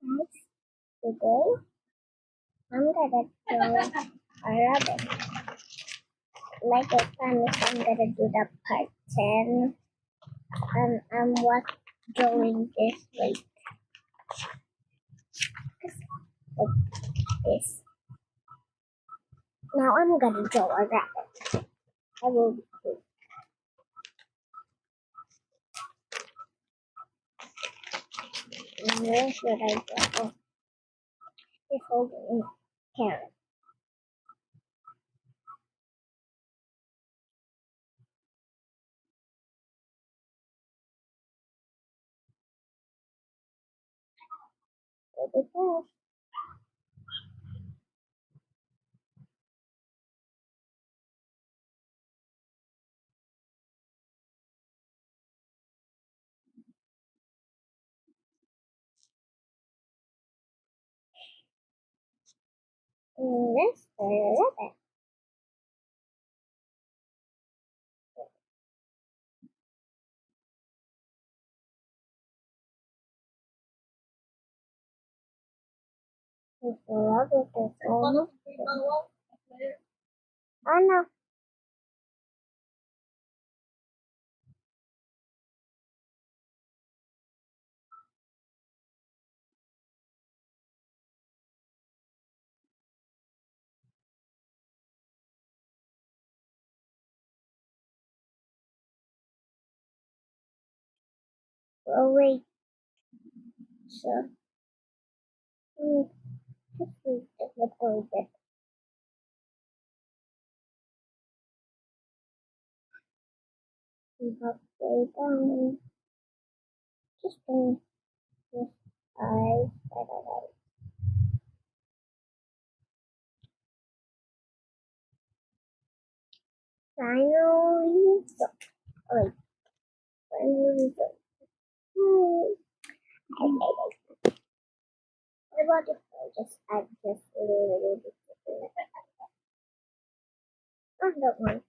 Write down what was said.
guys. Today I'm gonna draw a rabbit. Like I promised, I'm gonna do the part 10. I'm what drawing this like this. Now I'm gonna draw a rabbit. I will do. Where should I draw? It's holding a carrot. It is. This a rabbit. This rabbit is almost. Oh no. Oh wait. So just wait a little bit. Halfway down. Just in this eyes that I like. Finally, so wait, finally, so. What about if I just add just a little bit? Oh, don't mind.